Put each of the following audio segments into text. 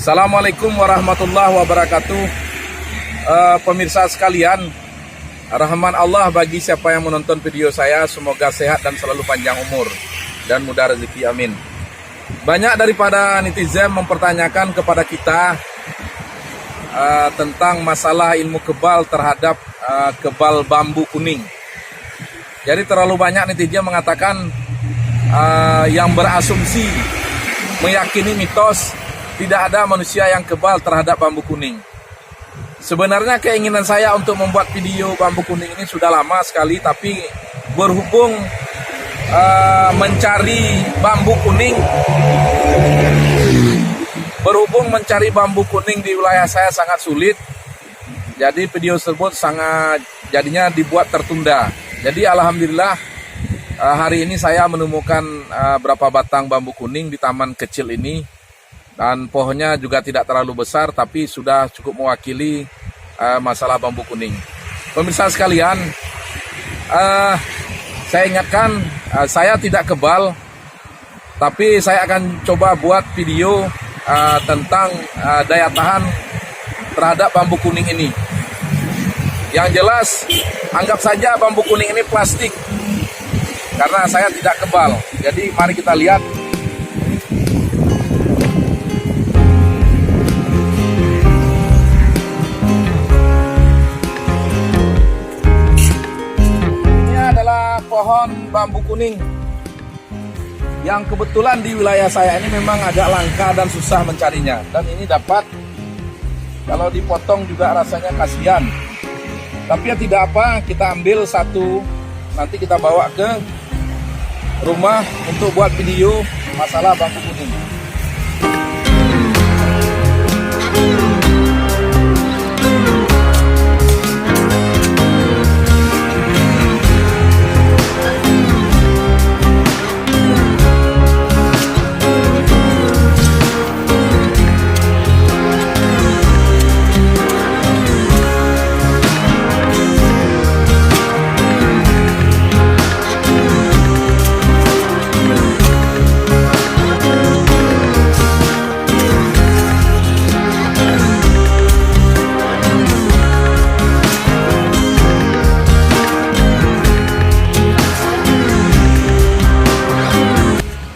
Assalamualaikum warahmatullahi wabarakatuh. Pemirsa sekalian, rahman Allah bagi siapa yang menonton video saya. Semoga sehat dan selalu panjang umur dan mudah rezeki, amin. Banyak daripada netizen mempertanyakan kepada kita tentang masalah ilmu kebal terhadap kebal bambu kuning. Jadi terlalu banyak netizen mengatakan yang berasumsi, meyakini mitos tidak ada manusia yang kebal terhadap bambu kuning. Sebenarnya keinginan saya untuk membuat video bambu kuning ini sudah lama sekali, tapi berhubung mencari bambu kuning di wilayah saya sangat sulit. Jadi video tersebut jadinya dibuat tertunda. Jadi alhamdulillah hari ini saya menemukan berapa batang bambu kuning di taman kecil ini. Dan pohonnya juga tidak terlalu besar, tapi sudah cukup mewakili masalah bambu kuning. Pemirsa sekalian, saya ingatkan, saya tidak kebal, tapi saya akan coba buat video tentang daya tahan terhadap bambu kuning ini. Yang jelas, anggap saja bambu kuning ini plastik, karena saya tidak kebal. Jadi mari kita lihat. Pohon bambu kuning yang kebetulan di wilayah saya ini memang agak langka dan susah mencarinya, dan ini dapat, kalau dipotong juga rasanya kasihan, tapi ya tidak apa, kita ambil satu, nanti kita bawa ke rumah untuk buat video masalah bambu kuning.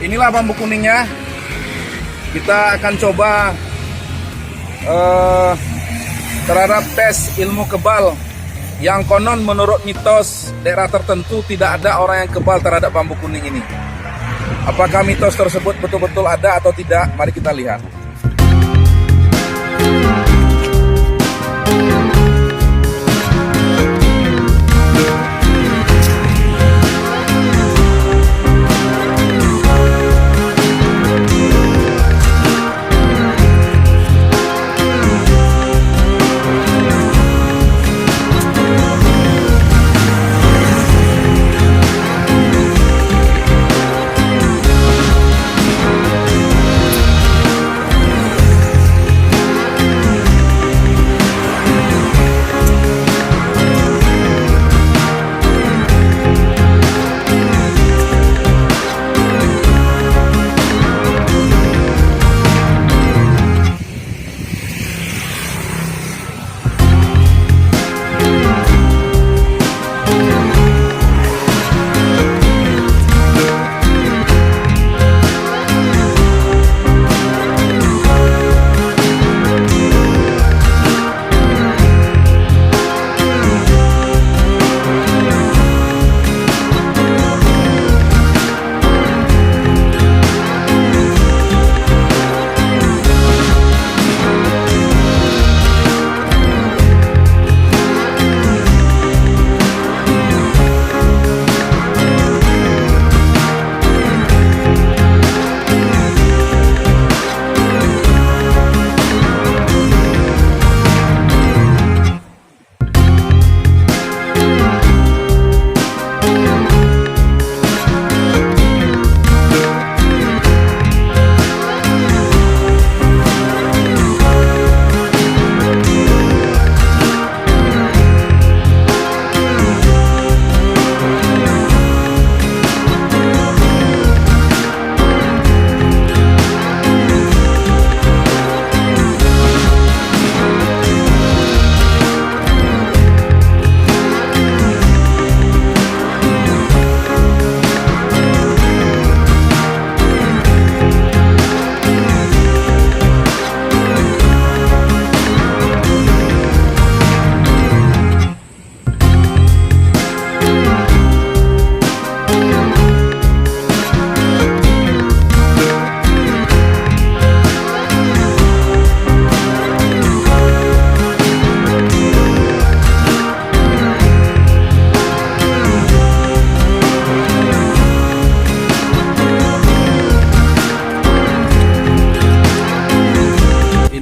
Inilah bambu kuningnya. Kita akan coba terhadap tes ilmu kebal yang konon menurut mitos daerah tertentu tidak ada orang yang kebal terhadap bambu kuning ini. Apakah mitos tersebut betul-betul ada atau tidak? Mari kita lihat.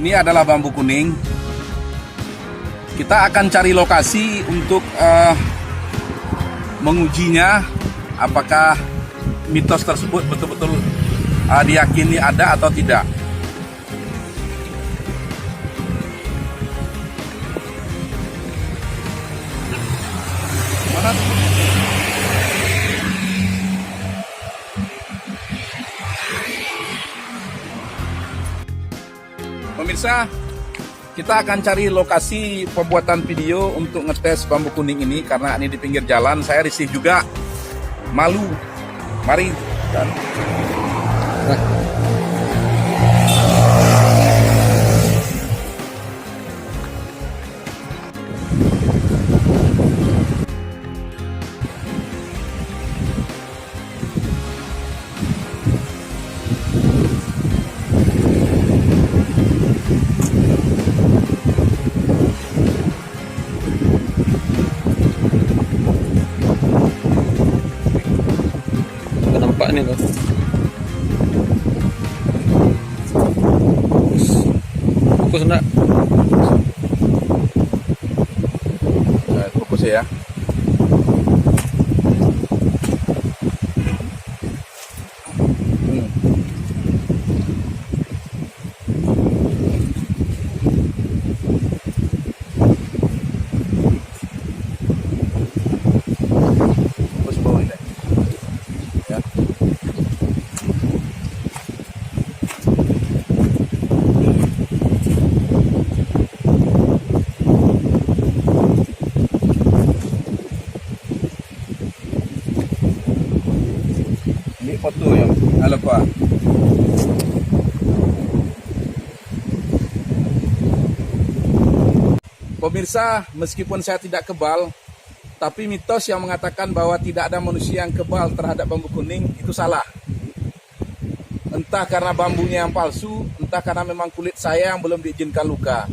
Ini adalah bambu kuning. Kita akan cari lokasi untuk mengujinya, apakah mitos tersebut betul-betul diyakini ada atau tidak. Mana? Pemirsa, kita akan cari lokasi pembuatan video untuk ngetes bambu kuning ini karena ini di pinggir jalan. Saya risih juga, malu. Mari. Nampak nih bang. Fokus enggak? Fokus ya. Fokus bawah ini. Ya. Ini foto ya, halo Pak. Pemirsa, meskipun saya tidak kebal, tapi mitos yang mengatakan bahwa tidak ada manusia yang kebal terhadap bambu kuning itu salah. Entah karena bambunya yang palsu, entah karena memang kulit saya yang belum diizinkan luka.